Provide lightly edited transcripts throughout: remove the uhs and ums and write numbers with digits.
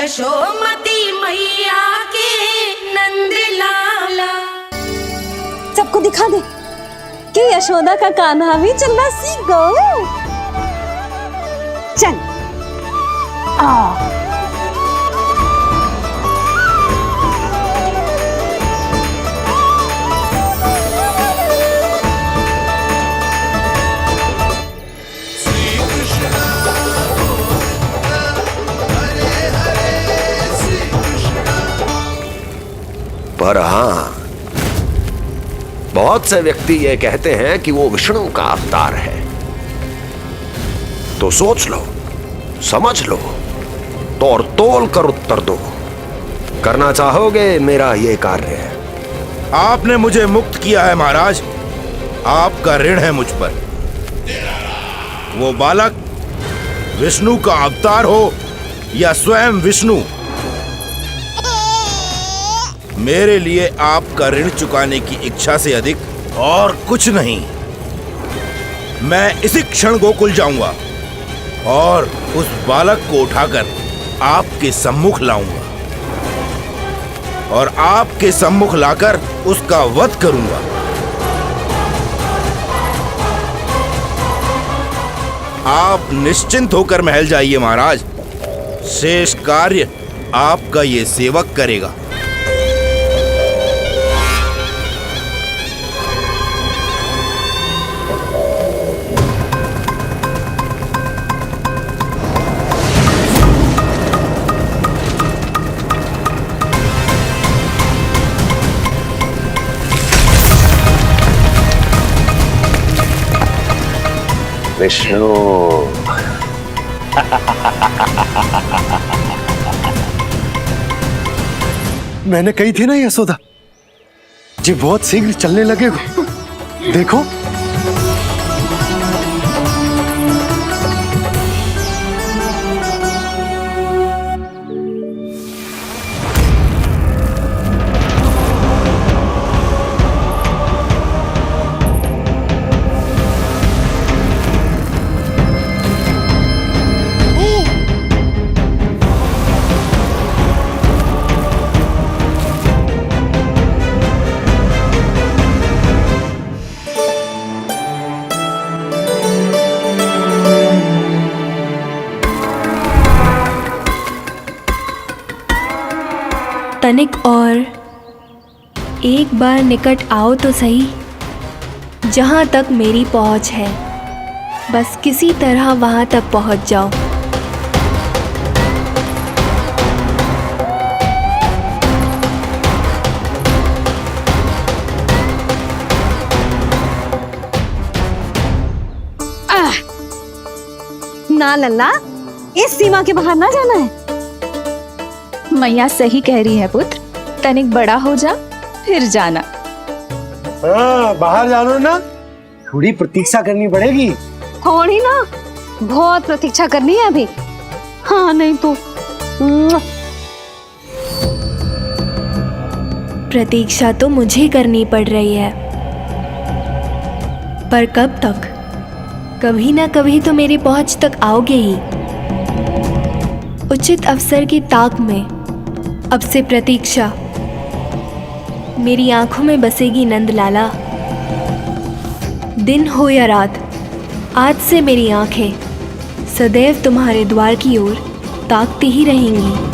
यशोमती मैया के नंद लाला। सबको दिखा दे कि यशोदा का कान्हा भी चलना सीख गो। चल आ पर हाँ, बहुत से व्यक्ति ये कहते हैं कि वो विष्णु का अवतार है। तो सोच लो, समझ लो, तोड़ तोल कर उत्तर दो। करना चाहोगे मेरा ये कार्य? आपने मुझे मुक्त किया है महाराज, आपका ऋण है मुझ पर। वो बालक विष्णु का अवतार हो या स्वयं विष्णु, मेरे लिए आपका ऋण चुकाने की इच्छा से अधिक और कुछ नहीं। मैं इसी क्षण गोकुल जाऊंगा और उस बालक को उठाकर आपके सम्मुख लाऊंगा और आपके सम्मुख लाकर उसका वध करूंगा। आप निश्चिंत होकर महल जाइए महाराज, शेष कार्य आपका ये सेवक करेगा। विष्णु मैंने कही थी ना यशोदा जी, बहुत शीघ्र चलने लगेगा। देखो तनिक और एक बार निकट आओ तो सही, जहाँ तक मेरी पहुँच है, बस किसी तरह वहाँ तक पहुँच जाओ। ना लल्ला, इस सीमा के बाहर ना जाना है। मैया सही कह रही है पुत्र, तनिक बड़ा हो जा फिर जाना। हाँ, बाहर जानो ना, थोड़ी प्रतीक्षा करनी पड़ेगी। थोड़ी ना, बहुत प्रतीक्षा करनी है अभी। हाँ नहीं तो प्रतीक्षा तो मुझे करनी पड़ रही है, पर कब तक? कभी ना कभी तो मेरी पहुंच तक आओगे ही। उचित अवसर की ताक में अब से प्रतीक्षा। मेरी आंखों में बसेगी नंद लाला। दिन हो या रात, आज से मेरी आंखें सदैव तुम्हारे द्वार की ओर ताकती ही रहेंगी।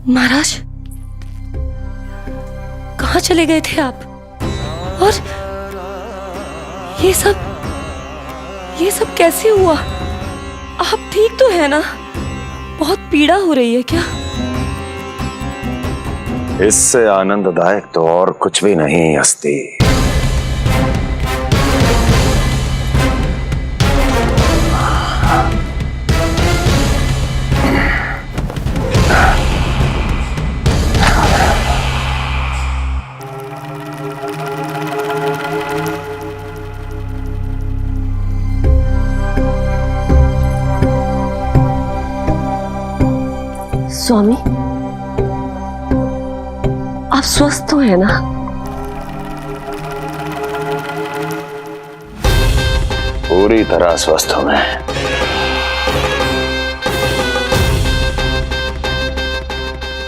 महाराज, कहाँ चले गए थे आप? और ये सब कैसे हुआ? आप ठीक तो है ना? बहुत पीड़ा हो रही है क्या? इससे आनंददायक तो और कुछ भी नहीं हस्ती। स्वामी, आप स्वस्थ तो है ना? पूरी तरह स्वस्थ हूं मैं।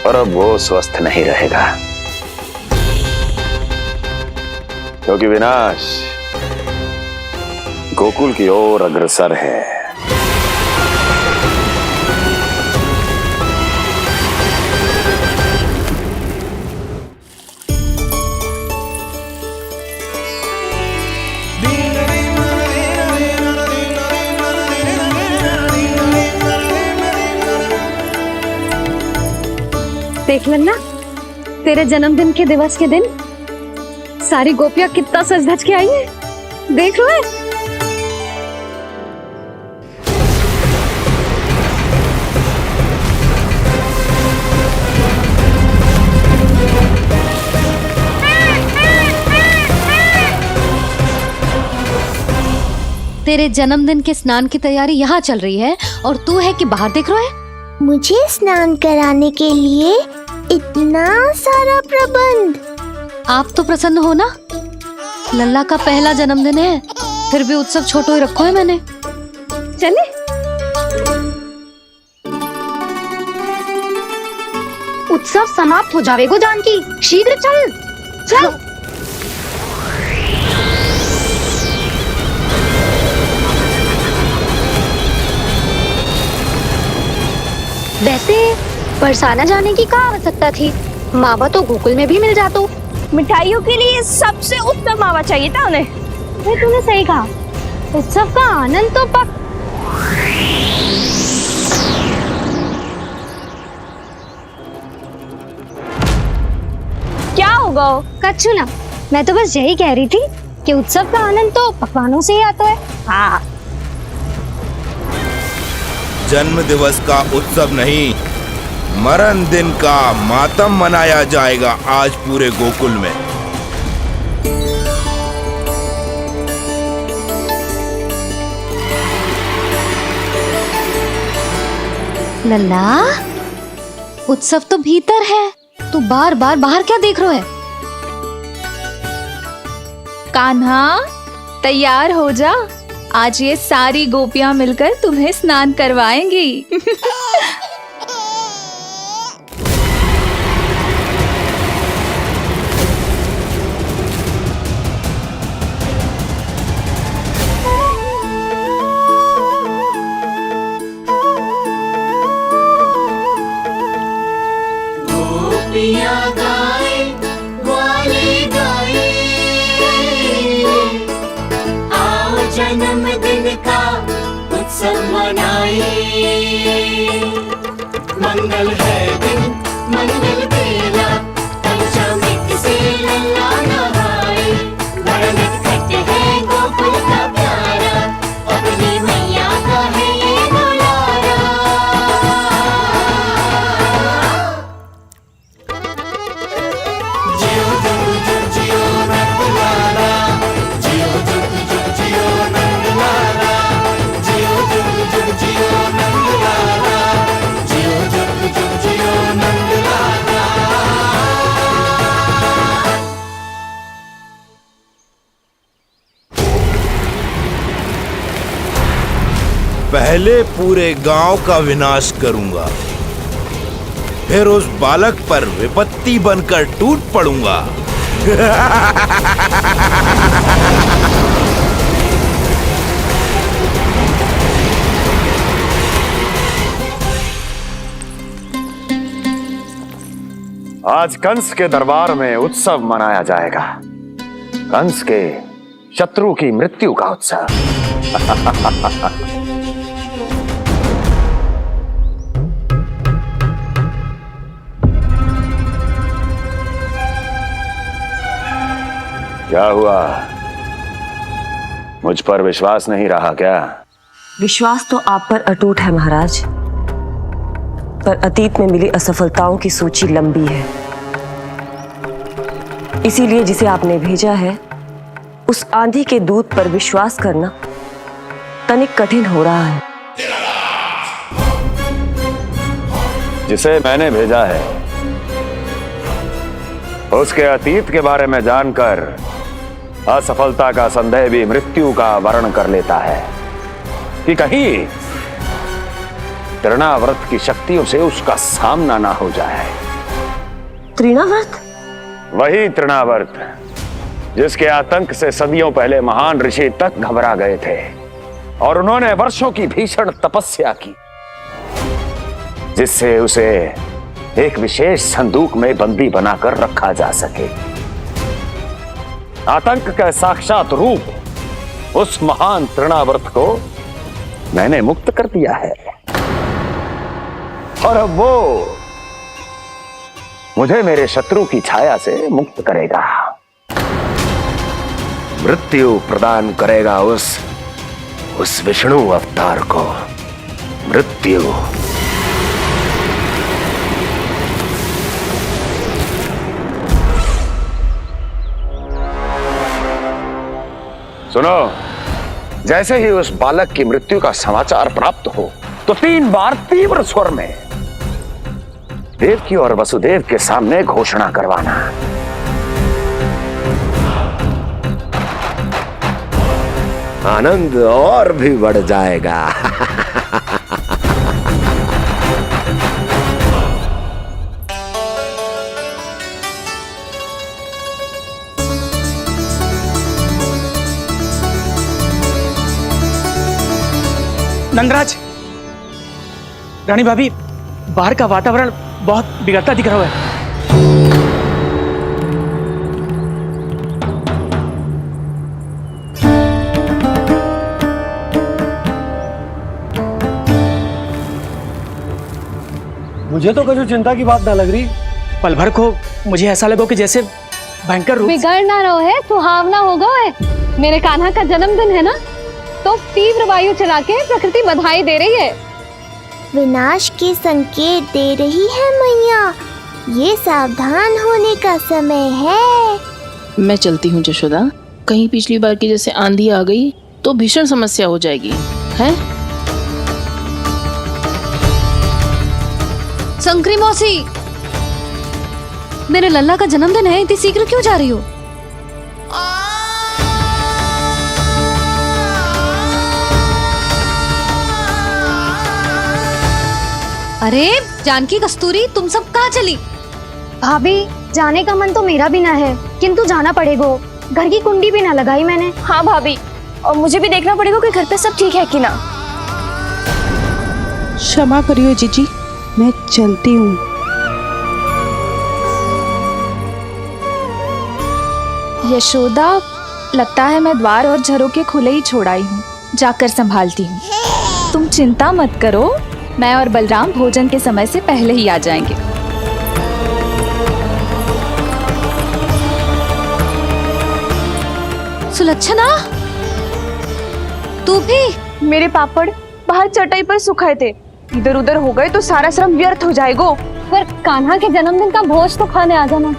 और अब वो स्वस्थ नहीं रहेगा, क्योंकि विनाश गोकुल की ओर अग्रसर है। देख लेना, तेरे जन्मदिन के दिवस के दिन सारी गोपियां कितना सज धज के आई हैं। देख लो है। तेरे जन्मदिन के स्नान की तैयारी यहाँ चल रही है और तू है कि बाहर देख रहा है। मुझे स्नान कराने के लिए इतना सारा प्रबंध। आप तो प्रसन्न हो ना, लल्ला का पहला जन्मदिन है, फिर भी उत्सव छोटो ही रखो है मैंने। चले उत्सव समाप्त हो जाएगा जानकी, शीघ्र चल चल। वैसे बरसाना जाने की क्या आवश्यकता थी? मावा तो गोकुल में भी मिल जातो। मिठाइयों के लिए सबसे उत्तम मावा चाहिए था उन्हें। तूने सही कहा, उत्सव का आनंद तो पक। क्या होगा? कच्छू ना, मैं तो बस यही कह रही थी कि उत्सव का आनंद तो पकवानों से ही आता है। हाँ, जन्म दिवस का उत्सव नहीं, मरण दिन का मातम मनाया जाएगा आज पूरे गोकुल में। लल्ला, उत्सव तो भीतर है, तू बार बार बाहर क्या देख रहा है? कान्हा, तैयार हो जा, आज ये सारी गोपियां मिलकर तुम्हें स्नान करवाएंगी। गोपियां गाए ग्वाले गाए, आओ जन्मदिन का उत्सव मनाए। मंगल है दिन मंगल बेला, पंचामृत से लल्ला नहाए। बड़ा नटखट है गोकुल का प्यारा, अपनी मैया का है ये दुलारा। जियो जुग जुग जियो नंदलाला, जियो जुग जुग जियो नंदलाला, जियो जुग जुग जियो नंदलाला, जियो जुग जुग जियो नंदलाला। पहले पूरे गांव का विनाश करूंगा, फिर उस बालक पर विपत्ति बनकर टूट पड़ूंगा। आज कंस के दरबार में उत्सव मनाया जाएगा, कंस के शत्रु की मृत्यु का उत्सव। क्या हुआ? मुझ पर विश्वास नहीं रहा क्या? विश्वास तो आप पर अटूट है महाराज, पर अतीत में मिली असफलताओं की सूची लंबी है। इसीलिए जिसे आपने भेजा है उस आंधी के दूत पर विश्वास करना तनिक कठिन हो रहा है। जिसे मैंने भेजा है उसके अतीत के बारे में जानकर असफलता का संदेह भी मृत्यु का वर्ण कर लेता है कि कहीं तृणाव्रत की शक्तियों से उसका सामना ना हो जाए। तृणाव्रत? वही तृणाव्रत जिसके आतंक से सदियों पहले महान ऋषि तक घबरा गए थे और उन्होंने वर्षों की भीषण तपस्या की, जिससे उसे एक विशेष संदूक में बंदी बनाकर रखा जा सके। आतंक का साक्षात रूप उस महान तृणाव्रत को मैंने मुक्त कर दिया है और अब वो मुझे मेरे शत्रु की छाया से मुक्त करेगा, मृत्यु प्रदान करेगा उस विष्णु अवतार को। मृत्यु सुनो, जैसे ही उस बालक की मृत्यु का समाचार प्राप्त हो तो 3 बार तीव्र स्वर में देवकी और वसुदेव के सामने घोषणा करवाना। आनंद और भी बढ़ जाएगा। नंदराज, रानी भाभी, बाहर का वातावरण बहुत बिगड़ता दिख रहा है। मुझे तो कुछ चिंता की बात ना लग रही। पल भर को मुझे ऐसा लगा कि जैसे भयंकर रूप। बिगड़ ना रहो है, सुहावना होगा है। मेरे कान्हा का जन्मदिन है ना, तो तीव्र वायु चला के प्रकृति बधाई दे रही है। विनाश के संकेत दे रही है मैया, ये सावधान होने का समय है। मैं चलती हूँ जशोदा, कहीं पिछली बार की जैसे आंधी आ गई तो भीषण समस्या हो जाएगी, है? संक्री मौसी, मेरे लल्ला का जन्मदिन है, इतनी शीघ्र क्यों जा रही हो? अरे जानकी, कस्तूरी, तुम सब कहाँ चली? भाभी, जाने का मन तो मेरा भी ना है, किंतु जाना पड़ेगा। घर की कुंडी भी ना लगाई मैंने। हाँ भाभी, और मुझे भी देखना पड़ेगा कि घर पे सब ठीक है कि ना। क्षमा करियो जीजी, मैं चलती हूँ। यशोदा, लगता है मैं द्वार और झरोके खुले ही छोड़ आई हूँ, जाकर संभालती हूँ। तुम चिंता मत करो, मैं और बलराम भोजन के समय से पहले ही आ जाएंगे। सुलक्षणा, तू भी? मेरे पापड़ बाहर चटाई पर सुखाए थे, इधर उधर हो गए तो सारा श्रम व्यर्थ हो जाएगा। पर कान्हा के जन्मदिन का भोज तो खाने आ जाना।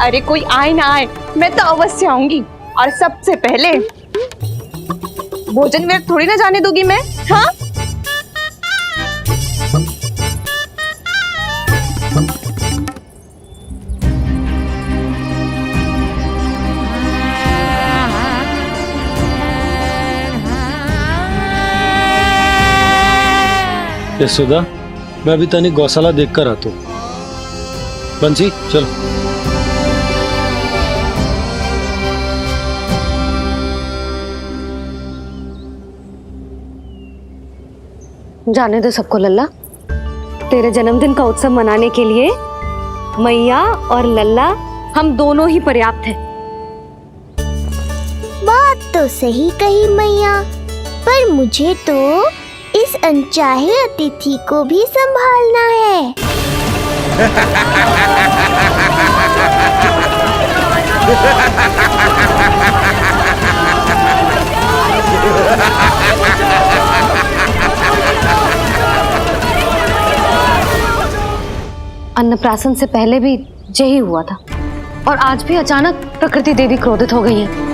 अरे कोई आए ना आए, मैं तो अवश्य आऊंगी, और सबसे पहले भोजन व्यर्थ थोड़ी ना जाने दूंगी मैं। हाँ, यशोदा, मैं अभी तनिक गौशाला देख कर आता हूँ। बंसी, चलो। जाने दो सबको लल्ला, तेरे जन्मदिन का उत्सव मनाने के लिए मैया और लल्ला हम दोनों ही पर्याप्त हैं। बात तो सही कही मैया, पर मुझे तो इस अनचाहे अतिथि को भी संभालना है। अन्नप्राशन से पहले भी यही हुआ था और आज भी अचानक प्रकृति देवी क्रोधित हो गई है।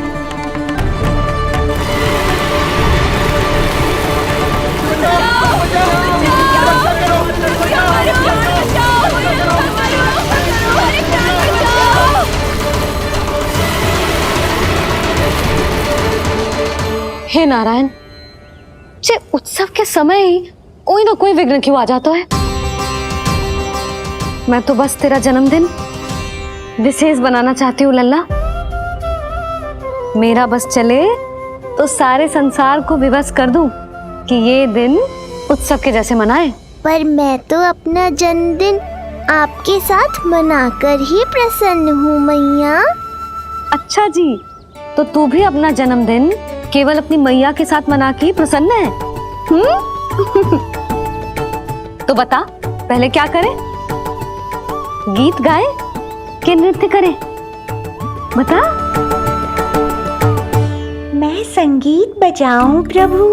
हे नारायण, जे उत्सव के समय ही कोई ना कोई विघ्न क्यों आ जाता है। मैं तो बस तेरा जन्मदिन विशेष बनाना चाहती हूँ लल्ला। मेरा बस चले तो सारे संसार को विवश कर दूं कि ये दिन उत्सव के जैसे मनाए। पर मैं तो अपना जन्मदिन आपके साथ मनाकर ही प्रसन्न हूँ मैया। अच्छा जी, तो तू भी अपना जन्मदिन केवल अपनी मैया के साथ मना के ही प्रसन्न है? तो बता, पहले क्या करें? गीत गाए कि नृत्य करें? बता। मैं संगीत बजाऊं प्रभु?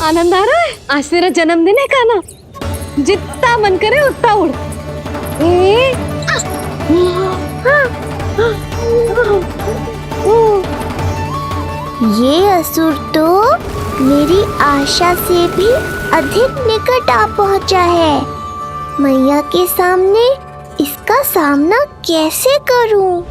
आनंद आ रहा है? आज तेरा जन्मदिन है कान्हा, जितना मन करे उतना उड़। ये असुर तो मेरी आशा से भी अधिक निकट आ पहुंचा है। मैया के सामने इसका सामना कैसे करूं?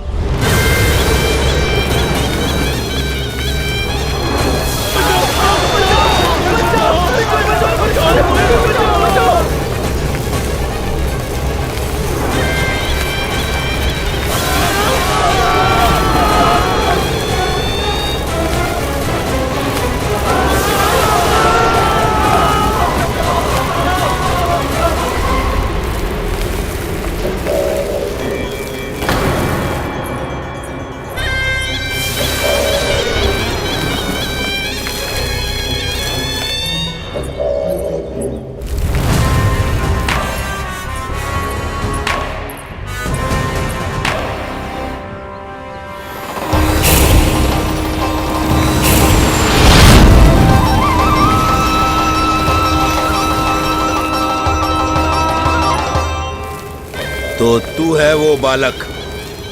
तो तू है वो बालक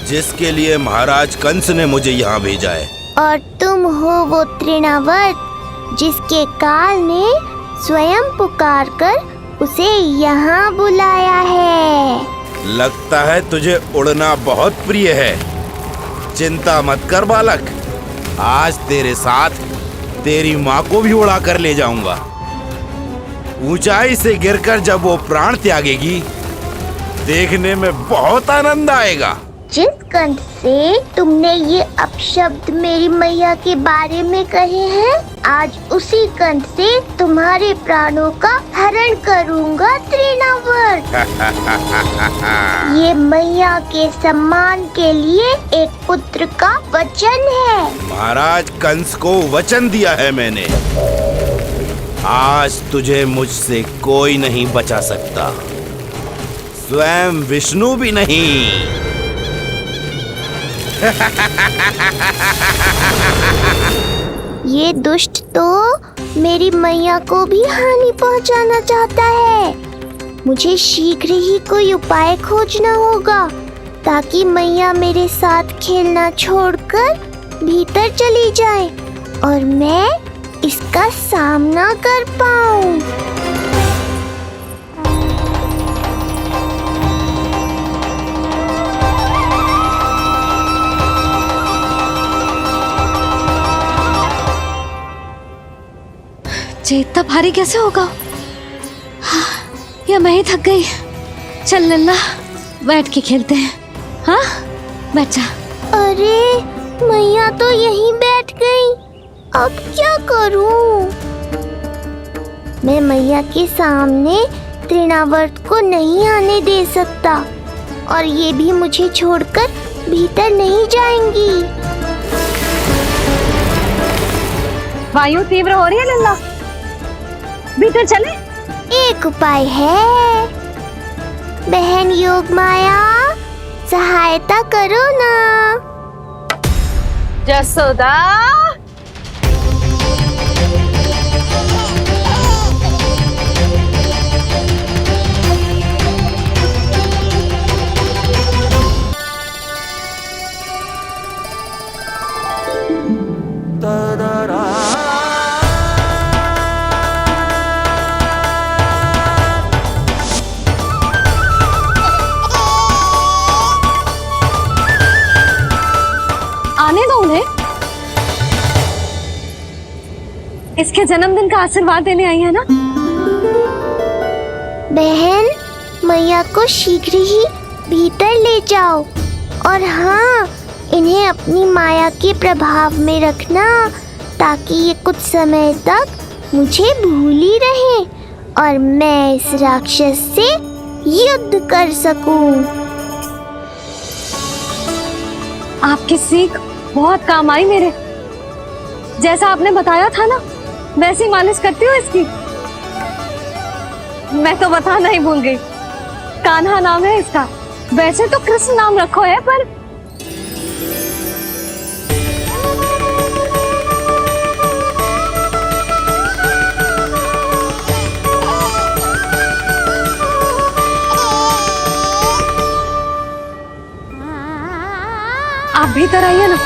जिसके लिए महाराज कंस ने मुझे यहाँ भेजा है। और तुम हो वो तृणावर्त जिसके काल ने स्वयं पुकार कर उसे यहाँ बुलाया है। लगता है तुझे उड़ना बहुत प्रिय है। चिंता मत कर बालक, आज तेरे साथ तेरी माँ को भी उड़ा कर ले जाऊंगा। ऊंचाई से गिरकर जब वो प्राण त्यागेगी, देखने में बहुत आनंद आएगा। जिस कंठ से तुमने ये अपशब्द मेरी मैया के बारे में कहे हैं, आज उसी कंठ से तुम्हारे प्राणों का हरण करूंगा तृणावर्त। ये मैया के सम्मान के लिए एक पुत्र का वचन है। महाराज कंस को वचन दिया है मैंने। आज तुझे मुझसे कोई नहीं बचा सकता, स्वयं विष्णु भी नहीं। ये दुष्ट तो मेरी मैया को भी हानि पहुंचाना चाहता है। मुझे शीघ्र ही कोई उपाय खोजना होगा ताकि मैया मेरे साथ खेलना छोड़कर भीतर चली जाए और मैं इसका सामना कर पाऊं। इतना भारी कैसे होगा? या मैं ही थक गई? चल लल्ला, बैठ के खेलते हैं। हाँ, बैठ जा। अरे मैया तो यहीं बैठ गई, अब क्या करूं? मैं मैया के सामने तृणावर्त को नहीं आने दे सकता और ये भी मुझे छोड़कर भीतर नहीं जाएंगी। वायु तीव्र हो रही है लल्ला, भीतर चले। एक उपाय है, बहन योग माया, सहायता करो ना। जसोदा, आने दो उन्हें। इसके जन्मदिन का आशीर्वाद देने आई है ना। बहन, मैया को शीघ्र ही भीतर ले जाओ, और हाँ, इन्हें अपनी माया के प्रभाव में रखना, ताकि ये कुछ समय तक मुझे भूली रहे और मैं इस राक्षस से युद्ध कर सकूं। आपकी सीख बहुत काम आई मेरे। जैसा आपने बताया था ना, वैसी मालिश करती हूँ इसकी। मैं तो बताना ही भूल गई, कान्हा नाम है इसका। वैसे तो कृष्ण नाम रखो है, पर आप भीतर आइए ना।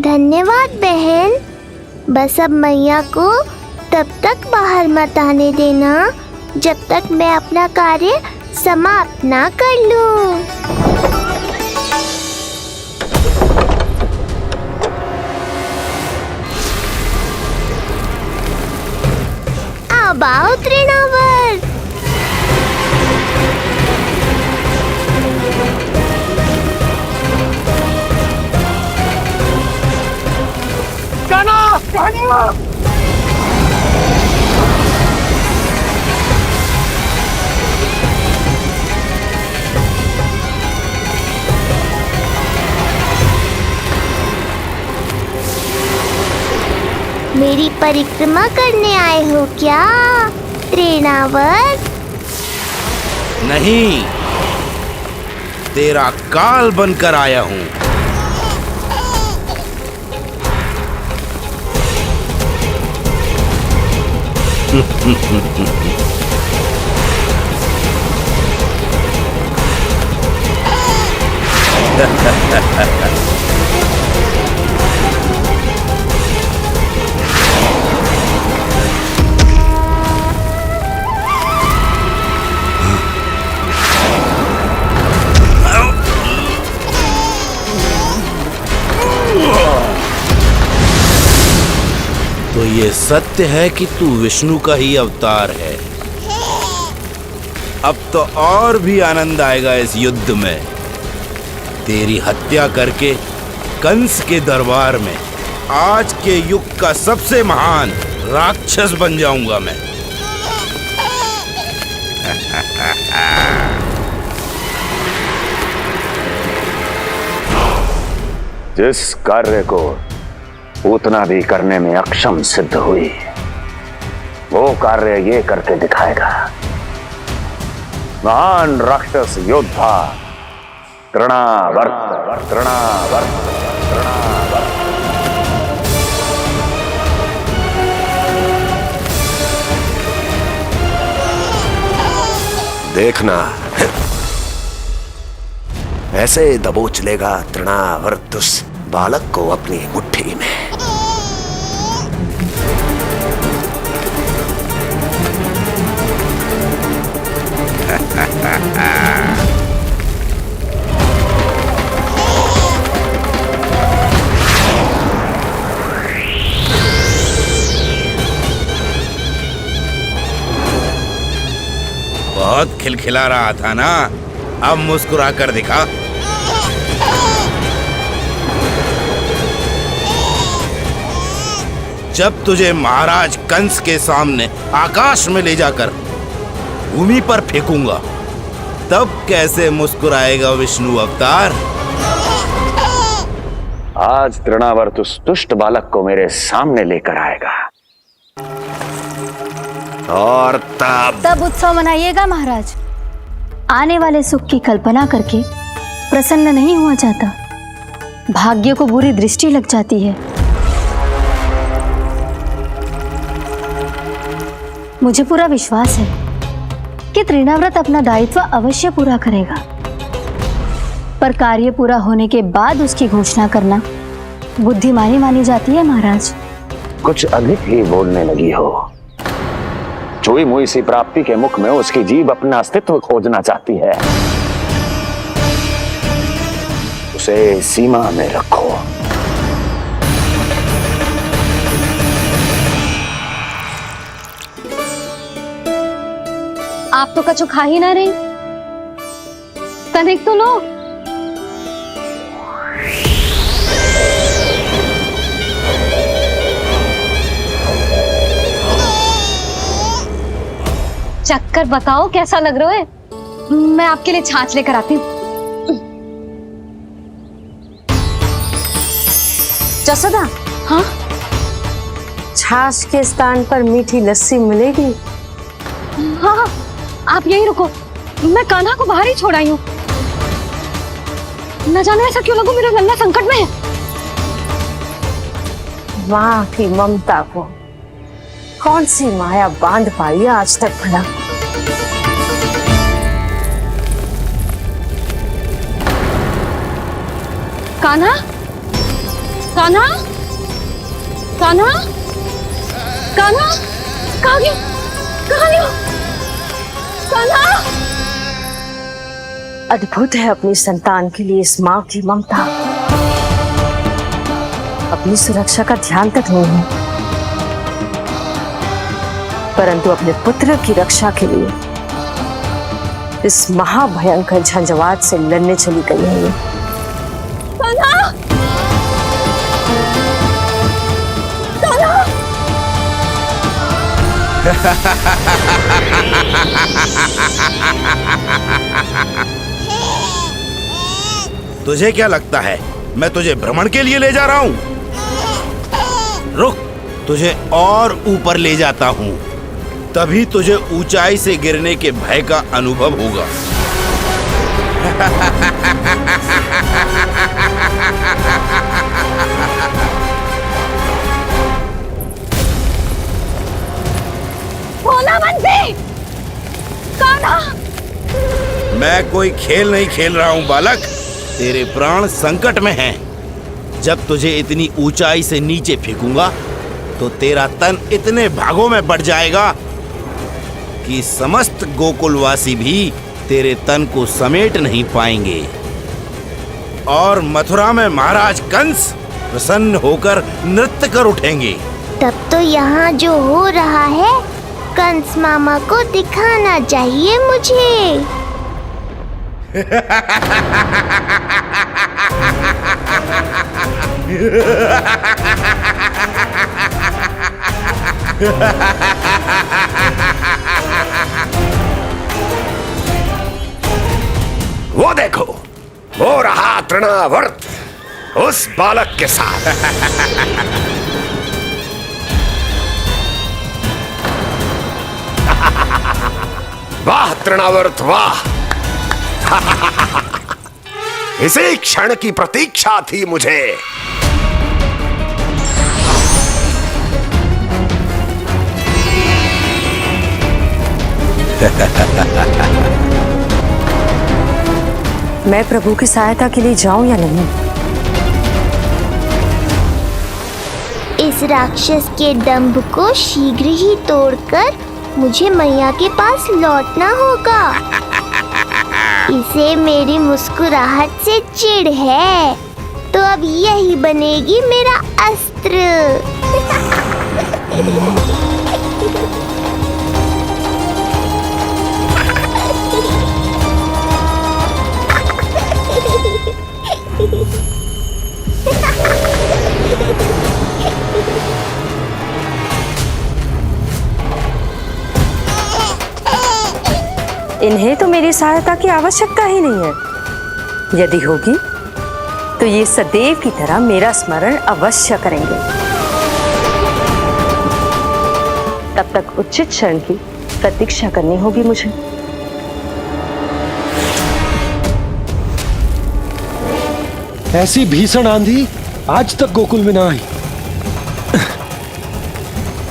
धन्यवाद बहन। बस अब मैया को तब तक बाहर मत आने देना जब तक मैं अपना कार्य समाप्त ना कर लूं। अब आओ तृणावर। मेरी परिक्रमा करने आए हो क्या तृणावर? नहीं, तेरा काल बनकर आया हूँ। तो ये सत्य है कि तू विष्णु का ही अवतार है। अब तो और भी आनंद आएगा इस युद्ध में। तेरी हत्या करके कंस के दरबार में आज के युग का सबसे महान राक्षस बन जाऊंगा मैं। जिस कार्य को उतना भी करने में अक्षम सिद्ध हुई, वो कार्य ये करके दिखाएगा। महान राक्षस योद्धा तृणावर्त, तृणावर्त, तृणावर्त। देखना, ऐसे दबोच लेगा तृणावर्त उस बालक को अपनी मुट्ठी में। बहुत खिलखिला रहा था ना, अब मुस्कुरा कर दिखा। जब तुझे महाराज कंस के सामने आकाश में ले जाकर भूमि पर फेंकूंगा, तब कैसे मुस्कुराएगा विष्णु अवतार? आज तृणावर्त उस दुष्ट बालक को मेरे सामने लेकर आएगा और तब उत्सव मनाइएगा महाराज। आने वाले सुख की कल्पना करके प्रसन्न नहीं हुआ जाता, भाग्य को बुरी दृष्टि लग जाती है। मुझे पूरा विश्वास है कि तृणाव्रत अपना दायित्व अवश्य पूरा करेगा, पर कार्य पूरा होने के बाद उसकी घोषणा करना बुद्धिमानी मानी जाती है महाराज। कुछ अधिक ही बोलने लगी हो। चुई मुई सी प्राप्ति के मुख में उसकी जीभ अपना अस्तित्व खोजना चाहती है। उसे सीमा में रखो। आप तो कछु खा ही ना रही, तनिक तो लो। चक्कर बताओ कैसा लग रहा है? मैं आपके लिए छाछ लेकर आती हूँ। जसोदा, हाँ, छाछ के स्थान पर मीठी लस्सी मिलेगी। हाँ हाँ, आप यहीं रुको, मैं कान्हा को बाहर ही छोड़ आई हूँ। न जाने ऐसा क्यों लगो मेरा लल्ला संकट में है। माँ की ममता को कौन सी माया बांध पाई है आज तक भला? कान्हा, कान्हा, कान्हा, कान्हा, कहाँ गया? कहाँ गया? कान्हा! अद्भुत है अपनी संतान के लिए इस माँ की ममता। अपनी सुरक्षा का ध्यान तक नहीं है, परंतु अपने पुत्र की रक्षा के लिए इस महाभयंकर झंझावात से लड़ने चली गई है। कान्हा! कान्हा! तुझे क्या लगता है मैं तुझे भ्रमण के लिए ले जा रहा हूँ? रुक, तुझे और ऊपर ले जाता हूँ, तभी तुझे ऊंचाई से गिरने के भय का अनुभव होगा। भोला बंसी! कान्हा! मैं कोई खेल नहीं खेल रहा हूँ बालक, तेरे प्राण संकट में हैं। जब तुझे इतनी ऊंचाई से नीचे फेंकूंगा तो तेरा तन इतने भागों में बढ़ जाएगा कि समस्त गोकुलवासी भी तेरे तन को समेट नहीं पाएंगे और मथुरा में महाराज कंस प्रसन्न होकर नृत्य कर उठेंगे। तब तो यहाँ जो हो रहा है कंस मामा को दिखाना चाहिए मुझे। वो देखो, वो रहा तृणावर्त उस बालक के साथ। वाह तृणावर्त वाह! इसी क्षण की प्रतीक्षा थी मुझे। मैं प्रभु की सहायता के लिए जाऊं या नहीं? इस राक्षस के दंभ को शीघ्र ही तोड़कर मुझे मैया के पास लौटना होगा। इसे मेरी मुस्कुराहट से चिढ़ है, तो अब यही बनेगी मेरा अस्त्र। इन्हें तो मेरी सहायता की आवश्यकता ही नहीं है। यदि होगी तो ये सदैव की तरह मेरा स्मरण अवश्य करेंगे। तब तक उचित क्षण की प्रतीक्षा करनी होगी मुझे। ऐसी भीषण आंधी आज तक गोकुल में ना आई।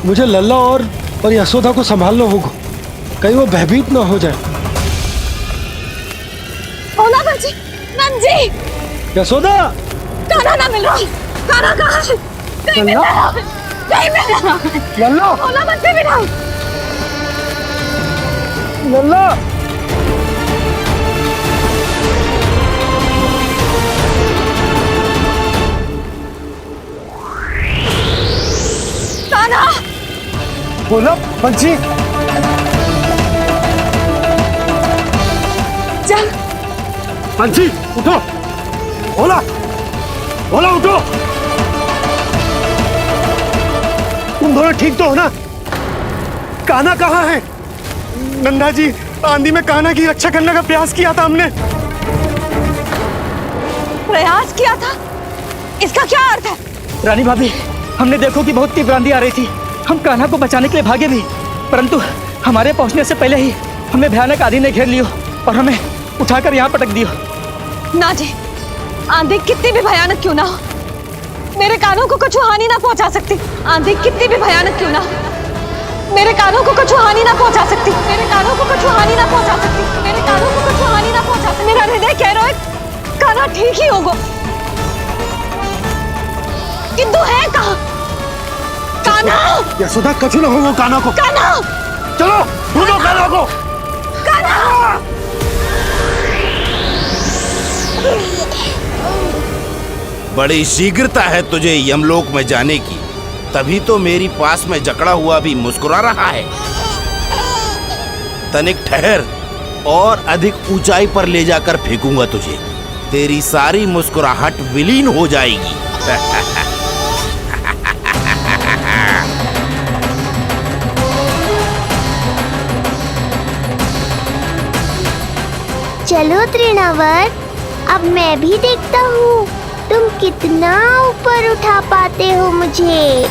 मुझे लल्ला और यशोदा को संभालना होगा, कहीं वो भयभीत ना हो जाए। ओला बंजी, नंजी, यशोदा, कान्हा ना मिल रहा। कान्हा कहाँ है? कहीं मिल रहा है, कहीं मिल रहा है। लल्ला, ओला बंजी मिला। लल्ला, कान्हा, ओला बंजी, चल बंजी उठो। ओला, ओला उठो। तुम दोनों ठीक तो हो ना? कान्हा कहाँ है? नंदा जी, आंधी में कान्हा की रक्षा करने का प्रयास किया था हमने। प्रयास किया था? इसका क्या अर्थ है? रानी भाभी, हमने देखो कि बहुत तीव्र आंधी आ रही थी। हम कान्हा को बचाने के लिए भागे भी, परंतु हमारे पहुंचने से पहले ही हमें भयानक आंधी ने घेर लियो और हमें उठाकर यहाँ पटक दियो। ना जी, आंधी कितनी भी भयानक क्यों ना हो, मेरे कानों को कुछ हानि ना पहुंचा सकती। आंधी कितनी भी भयानक क्यों ना हो, मेरे कानों को कुछ हानि ना पहुंचा सकती। मेरे कानों को कुछ हानि ना पहुंचा सकती। मेरे कानों को कुछ हानि ना पहुंचा सकती। मेरा हृदय कह रहा है कान्हा ठीक ही होगा, किंतु है कहाँ? कान्हा! यशोदा, कछु ना हो वो कान्हा को। कान्हा! चलो ढूंढो कान्हा को। कान्हा! बड़ी शीघ्रता है तुझे यमलोक में जाने की, तभी तो मेरी पास में जकड़ा हुआ भी मुस्कुरा रहा है। तनिक ठहर, और अधिक ऊंचाई पर ले जाकर फेंकूंगा तुझे। तेरी सारी मुस्कुराहट विलीन हो जाएगी। चलो तृणावर्त, अब मैं भी देखता हूँ तुम कितना ऊपर उठा पाते हो मुझे।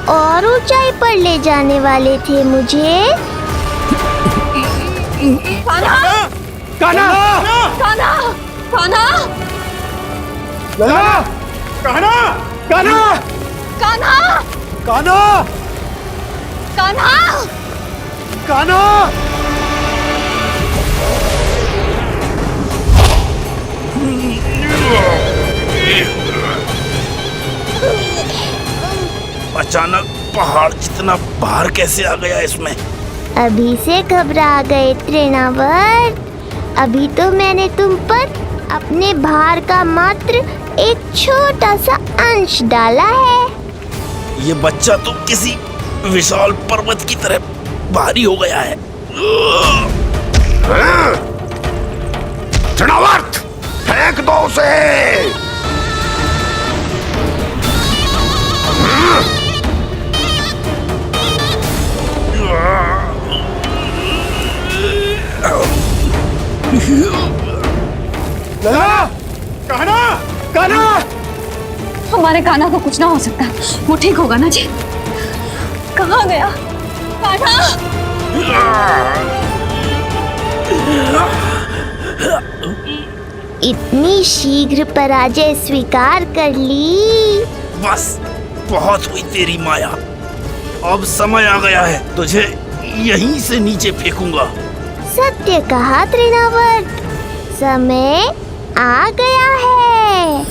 और ऊंचाई पर ले जाने वाले थे मुझे। कान्हा! कान्हा! कान्हा! कान्हा! लल्ला! कान्हा! कान्हा! कान्हा! कान्हा! कान्हा! कान्हा! अचानक पहाड़ जितना भार कैसे आ गया इसमें? अभी से घबरा गए तृणावर्त। अभी तो मैंने तुम पर अपने भार का मात्र एक छोटा सा अंश डाला है। ये बच्चा तो किसी विशाल पर्वत की तरह भारी हो गया है। तृणावर्त, फेंक दो उसे। कान्हा! कान्हा! हमारे कान्हा को कुछ ना हो सकता, वो ठीक होगा ना जी। कहाँ गया कान्हा? इतनी शीघ्र पराजय स्वीकार कर ली। बस बहुत हुई तेरी माया। अब समय आ गया है, तुझे यहीं से नीचे फेंकूंगा। सत्य कहा तृणावर्त, समय आ गया है।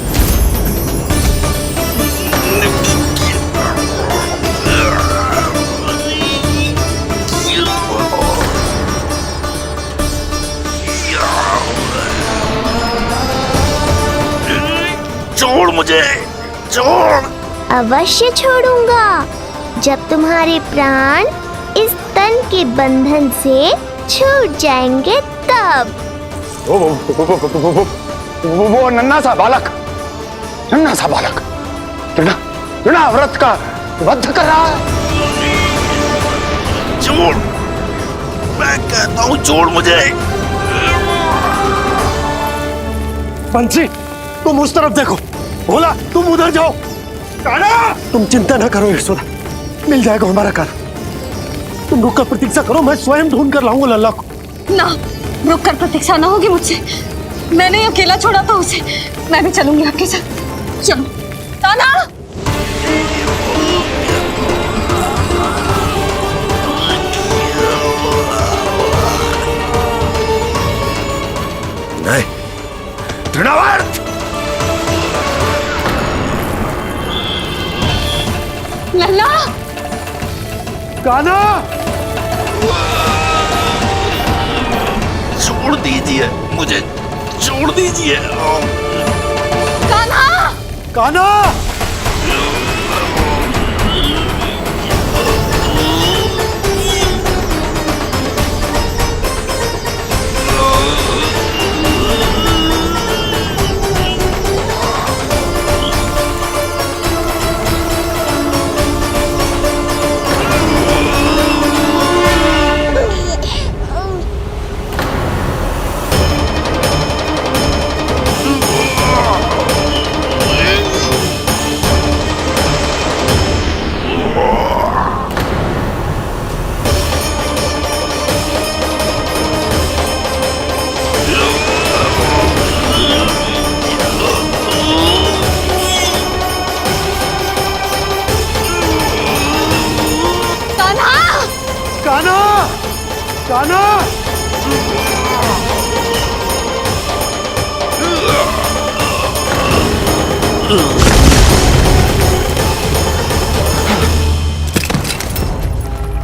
मुझे, छोड़। अवश्य छोड़ूंगा जब तुम्हारे प्राण इस तन के बंधन से छूट जाएंगे तब। वो नन्हा सा बालक व्रत का वध कर रहा है। छोड़, मैं कहता हूँ छोड़ मुझे। बंसी, तुम उस तरफ देखो। भोला, तुम उधर जाओ। कान्हा! तुम चिंता ना करो यशोदा, मिल जाएगा हमारा कान्हा। तुम रुक कर प्रतीक्षा करो, मैं स्वयं ढूंढ कर लाऊंगा लल्ला को। ना, रुक कर प्रतीक्षा ना होगी मुझसे। मैंने अकेला छोड़ा था उसे, मैं भी चलूंगी आपके साथ। चलो कान्हा। नहीं, तृणावर्त! लल्ला! कान्हा! छोड़ दीजिए मुझे, छोड़ दीजिए। कान्हा! कान्हा!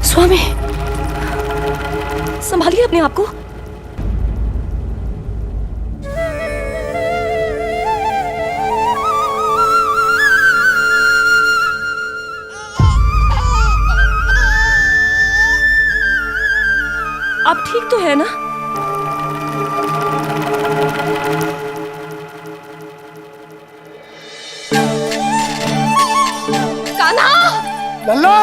स्वामी, संभालिए अपने आप को। आप ठीक तो है ना? कान्हा! लल्ला!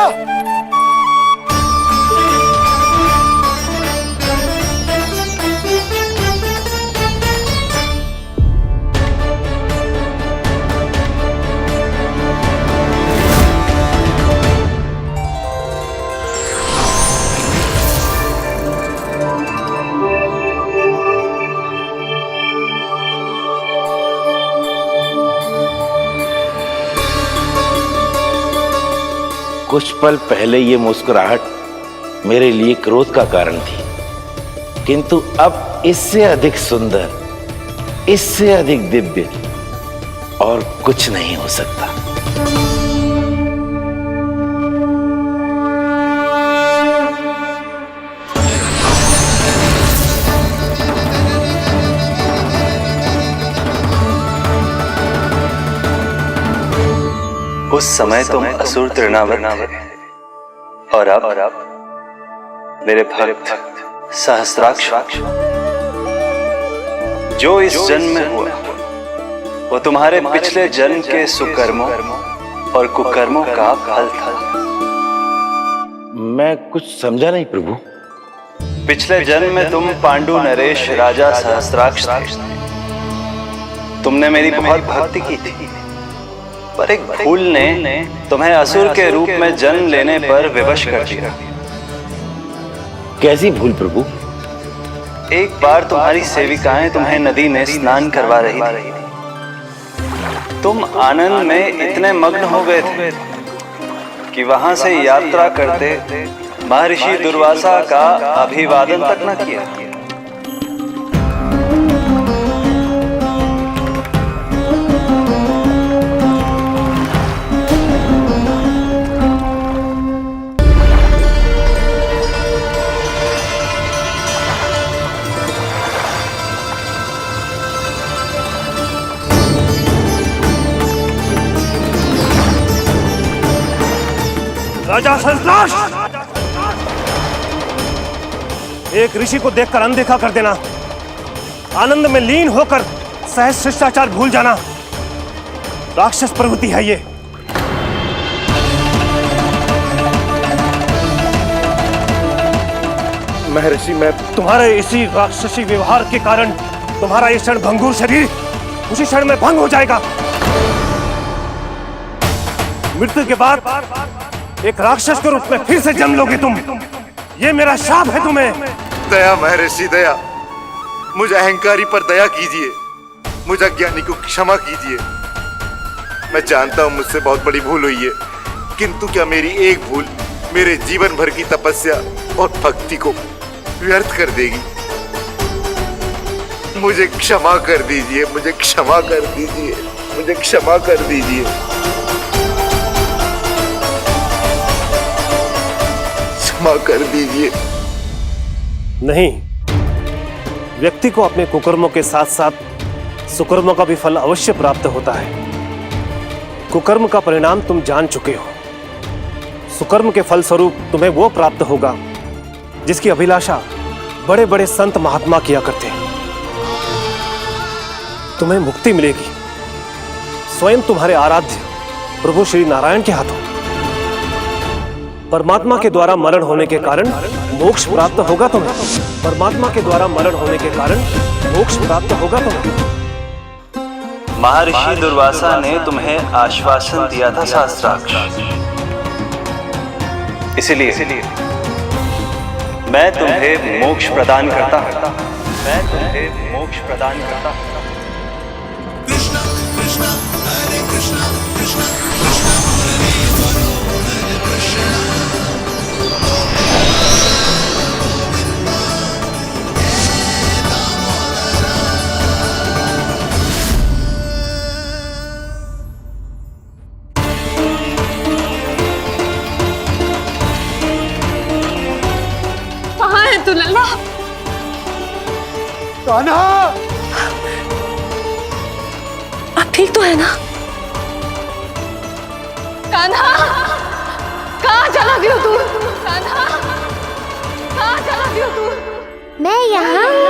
कुछ पल पहले ये मुस्कुराहट मेरे लिए क्रोध का कारण थी, किंतु अब इससे अधिक सुंदर, इससे अधिक दिव्य और कुछ नहीं हो सकता। उस समय तुम असुर तृणावर्त थे और अब मेरे भक्त सहस्राक्ष। जो इस जन्म में हुआ वो तुम्हारे पिछले जन्म के सुकर्मों और कुकर्मों का फल था। मैं कुछ समझा नहीं प्रभु। पिछले जन्म में तुम पांडु नरेश राजा सहस्राक्ष थे। तुमने मेरी बहुत भक्ति की थी, पर एक भूल ने तुम्हें असुर के रूप में जन्म लेने पर विवश कर दिया। कैसी भूल प्रभु? एक बार तुम्हारी सेविकाएं तुम्हें नदी में स्नान करवा रही थी। तुम आनंद में इतने मग्न हो गए थे कि वहां से यात्रा करते महर्षि दुर्वासा का अभिवादन तक न किया। राजा सरताश, एक ऋषि को देखकर अनदेखा कर देना, आनंद में लीन होकर सहज शिष्टाचार भूल जाना, राक्षस प्रवृत्ति है ये। महर्षि, मैं तुम्हारे इसी राक्षसी व्यवहार के कारण तुम्हारा ये क्षण भंगुर शरीर उसी क्षण में भंग हो जाएगा। मृत्यु के बाद एक राक्षस के रूप में फिर से जन्म लोगे तुम। ये मेरा शाप है तुम्हें। दया महर्षि दया, मुझे अहंकारी पर दया कीजिए, मुझे अज्ञानी को क्षमा कीजिए। मैं जानता हूँ मुझसे बहुत बड़ी भूल हुई है, किंतु क्या मेरी एक भूल मेरे जीवन भर की तपस्या और भक्ति को व्यर्थ कर देगी? मुझे क्षमा कर दीजिए, मुझे क्षमा कर दीजिए, मुझे क्षमा कर दीजिए। क्षमा कर दीजिए। नहीं, व्यक्ति को अपने कुकर्मों के साथ साथ सुकर्मों का भी फल अवश्य प्राप्त होता है। कुकर्म का परिणाम तुम जान चुके हो। सुकर्म के फल स्वरूप तुम्हें वो प्राप्त होगा जिसकी अभिलाषा बड़े बड़े संत महात्मा किया करते हैं। तुम्हें मुक्ति मिलेगी स्वयं तुम्हारे आराध्य प्रभु श्री नारायण के हाथों। परमात्मा के द्वारा मरण होने के कारण मोक्ष प्राप्त होगा तुम्हें। परमात्मा के द्वारा मरण होने के कारण मोक्ष प्राप्त होगा तुम्हें। महर्षि दुर्वासा ने तुम्हें आश्वासन दिया था शास्त्राक्ष, इसलिए मैं तुम्हें मोक्ष प्रदान करता हूं। मैं तुम्हें मोक्ष प्रदान करता हूं। कृष्णा कृष्णा हरे कृष्णा कृष्णा कृष्णा हरे कृष्णा। कहाँ है तू लल्ला? कान्हा, आप ठीक तो है ना? कान्हा, कहाँ चला गया तू? कान्हा, कहाँ चला गया तू? मैं यहाँ हूँ।